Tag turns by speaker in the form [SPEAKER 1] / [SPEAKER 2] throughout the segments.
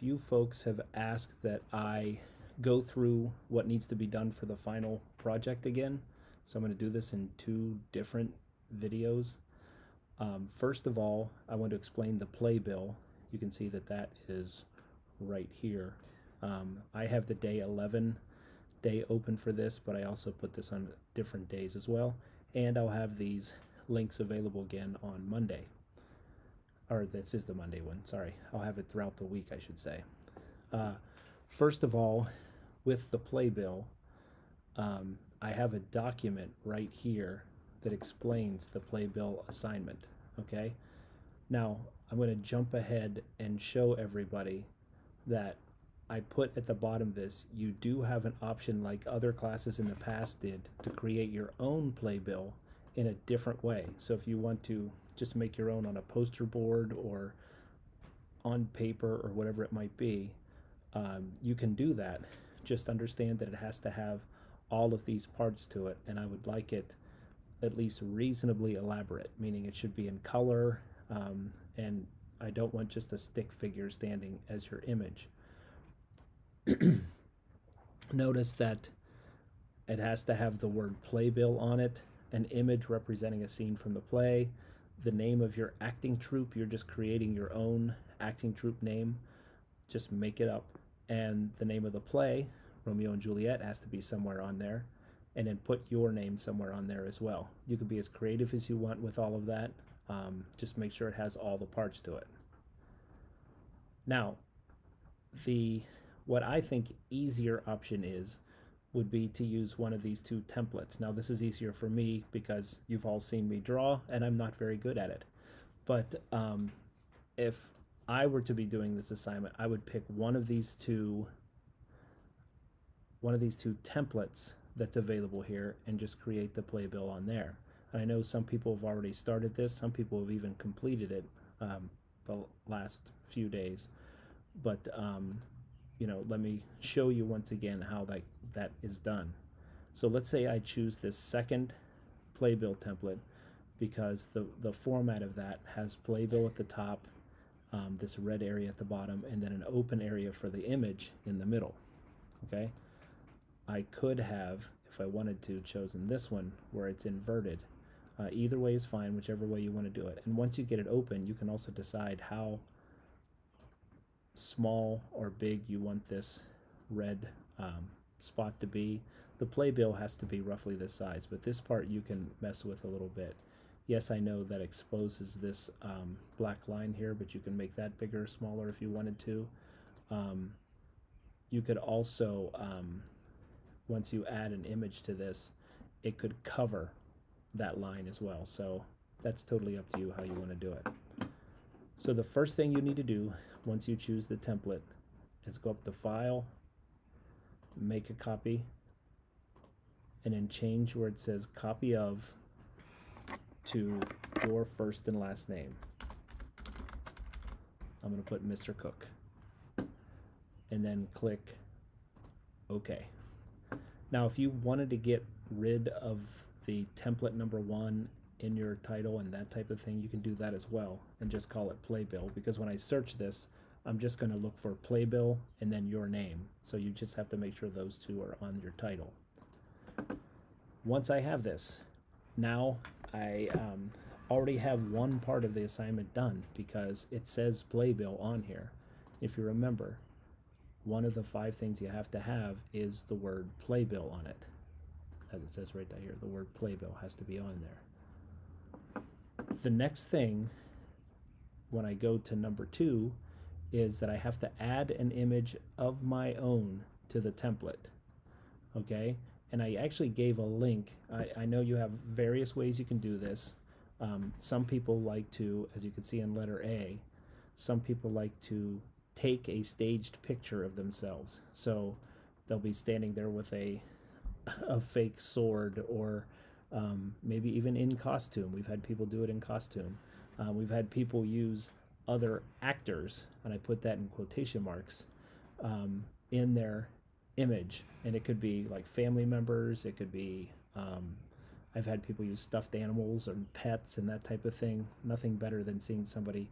[SPEAKER 1] few folks have asked that I go through what needs to be done for the final project again. So I'm going to do this in two different videos. First of all, I want to explain the playbill. You can see that that is right here. I have the day 11 day open for this, but I also put this on different days as well. And I'll have these links available again on Monday. Or this is the Monday one, sorry. I'll have it throughout the week, I should say. First of all, with the playbill, I have a document right here that explains the playbill assignment, okay? Now, I'm going to jump ahead and show everybody that I put at the bottom of this, you do have an option like other classes in the past did to create your own playbill in a different way. So if you want to just make your own on a poster board or on paper or whatever it might be, you can do that. Just understand that it has to have all of these parts to it, and I would like it at least reasonably elaborate, meaning it should be in color, and I don't want just a stick figure standing as your image. Notice that it has to have the word playbill on it, an image representing a scene from the play, the name of your acting troupe. You're just creating your own acting troupe name, just make it up, and the name of the play, Romeo and Juliet, has to be somewhere on there, and then put your name somewhere on there as well. You can be as creative as you want with all of that. Just make sure it has all the parts to it. Now, what I think easier option would be to use one of these two templates. Now this is easier for me because you've all seen me draw and I'm not very good at it. But if I were to be doing this assignment, I would pick one of these two templates that's available here and just create the playbill on there. And I know some people have already started this, some people have even completed it the last few days. But you know, let me show you once again how that is done. So let's say I choose this second playbill template because the format of that has playbill at the top, this red area at the bottom, and then an open area for the image in the middle. Okay, I could have, if I wanted to, chosen this one where it's inverted. Either way is fine, whichever way you want to do it. And once you get it open, you can also decide how small or big you want this red spot to be. The playbill has to be roughly this size, but this part you can mess with a little bit. Yes, I know that exposes this black line here, but you can make that bigger or smaller if you wanted to. You could also, once you add an image to this, it could cover that line as well. So that's totally up to you how you want to do it. So the first thing you need to do once you choose the template is go up to File, make a copy, and then change where it says Copy Of to your first and last name. I'm going to put Mr. Cook. And then click OK. Now if you wanted to get rid of the template number 1 in your title and that type of thing, you can do that as well and just call it playbill, because when I search this, I'm just going to look for playbill and then your name. So you just have to make sure those two are on your title. Once I have this, now I already have one part of the assignment done because it says playbill on here. If you remember, one of the 5 things you have to have is the word playbill on it. As it says right down here, the word playbill has to be on there. The next thing, when I go to number 2, is that I have to add an image of my own to the template. Okay, and I actually gave a link. I know you have various ways you can do this. Some people like to, as you can see in letter A, some people like to take a staged picture of themselves. So they'll be standing there with a fake sword, or maybe even in costume. We've had people do it in costume. We've had people use other actors, and I put that in quotation marks, in their image, and it could be like family members, it could be I've had people use stuffed animals or pets and that type of thing. Nothing better than seeing somebody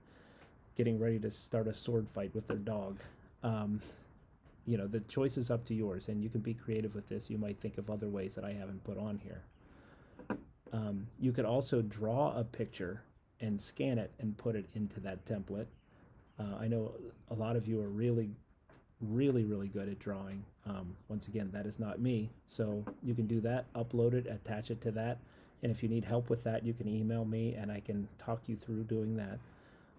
[SPEAKER 1] getting ready to start a sword fight with their dog. You know, the choice is up to yours, and you can be creative with this. You might think of other ways that I haven't put on here. You could also draw a picture and scan it and put it into that template. I know a lot of you are really good at drawing. Once again, that is not me, so you can do that, upload it, attach it to that, and if you need help with that, you can email me and I can talk you through doing that.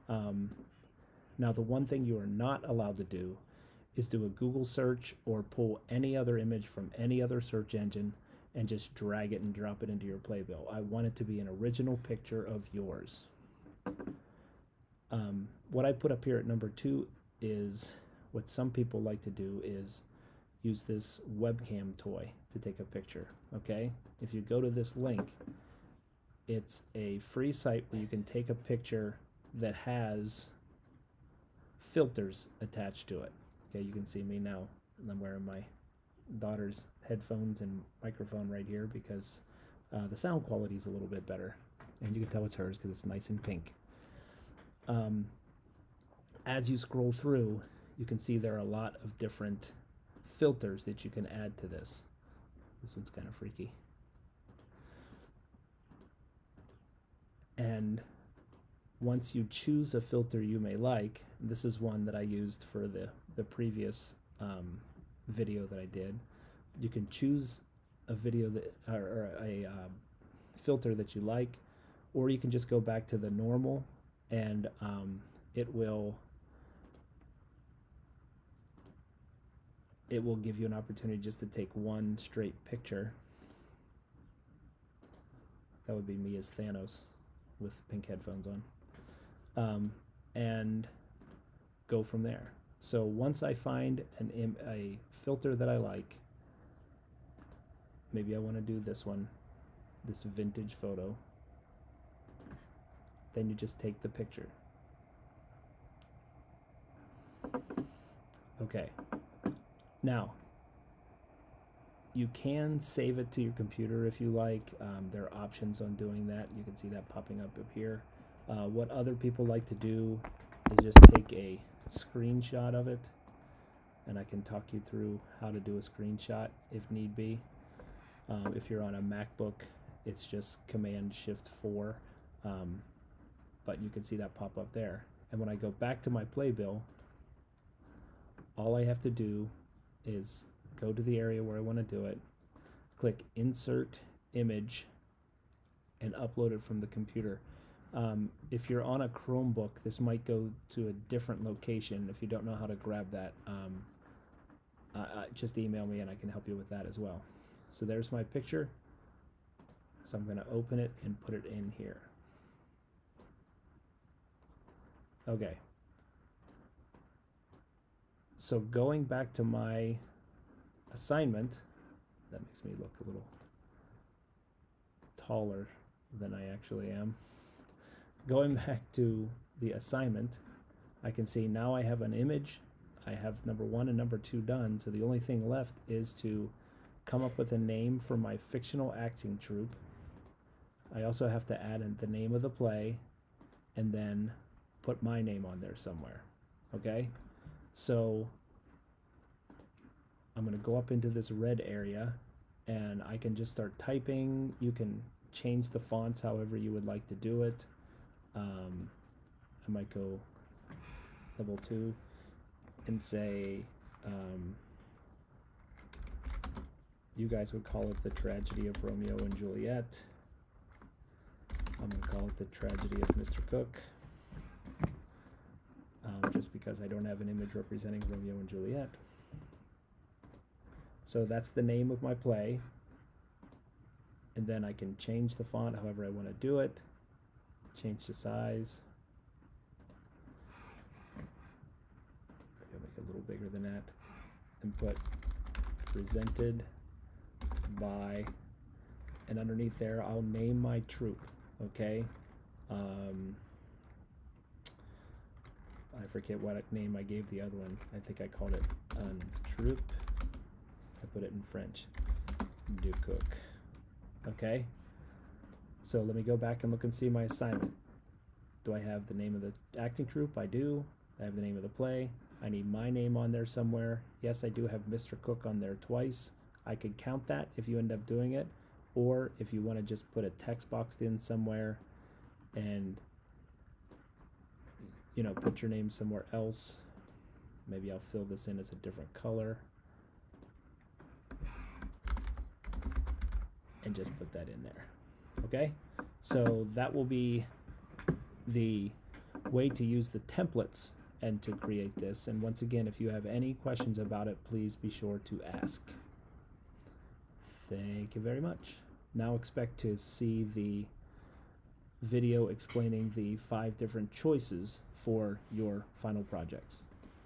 [SPEAKER 1] Now, the one thing you are not allowed to do is do a Google search or pull any other image from any other search engine and just drag it and drop it into your playbill. I want it to be an original picture of yours. What I put up here at number 2 is what some people like to do is use this webcam toy to take a picture. Okay, if you go to this link, it's a free site where you can take a picture that has filters attached to it. Okay, you can see me now. I'm wearing my daughter's headphones and microphone right here because the sound quality is a little bit better, and you can tell it's hers because it's nice and pink. As you scroll through, you can see there are a lot of different filters that you can add to this. This one's kind of freaky. And once you choose a filter you may like, this is one that I used for the previous video that I did. You can choose a video that or a filter that you like, or you can just go back to the normal, and it will give you an opportunity just to take one straight picture. That would be me as Thanos with pink headphones on, and go from there. So once I find a filter that I like, maybe I want to do this one, this vintage photo, then you just take the picture. Okay. Now, you can save it to your computer if you like. There are options on doing that. You can see that popping up here. What other people like to do is just take a screenshot of it, and I can talk you through how to do a screenshot if need be. If you're on a MacBook, it's just Command-Shift-4, but you can see that pop up there. And when I go back to my playbill, all I have to do is go to the area where I want to do it, click Insert Image, and upload it from the computer. If you're on a Chromebook, this might go to a different location. If you don't know how to grab that, just email me and I can help you with that as well. So there's my picture. So I'm going to open it and put it in here. Okay. So going back to my assignment, that makes me look a little taller than I actually am. Going back to the assignment, I can see now I have an image. I have number 1 and number 2 done, so the only thing left is to come up with a name for my fictional acting troupe. I also have to add in the name of the play and then put my name on there somewhere. Okay? So I'm going to go up into this red area and I can just start typing. You can change the fonts however you would like to do it. I might go level 2 and say, you guys would call it The Tragedy of Romeo and Juliet. I'm going to call it The Tragedy of Mr. Cook. Just because I don't have an image representing Romeo and Juliet. So that's the name of my play. And then I can change the font however I want to do it. Change the size. Maybe I'll make it a little bigger than that. And put presented by, and underneath there I'll name my troupe. Okay. I forget what name I gave the other one. I think I called it troupe. I put it in French. Du Cook. Okay. So let me go back and look and see my assignment. Do I have the name of the acting troupe? I do. I have the name of the play. I need my name on there somewhere. Yes, I do have Mr. Cook on there twice. I could count that if you end up doing it, or if you want to just put a text box in somewhere and, you know, put your name somewhere else. Maybe I'll fill this in as a different color and just put that in there. Okay, so that will be the way to use the templates and to create this. And once again, if you have any questions about it, please be sure to ask. Thank you very much. Now expect to see the video explaining the 5 different choices for your final projects.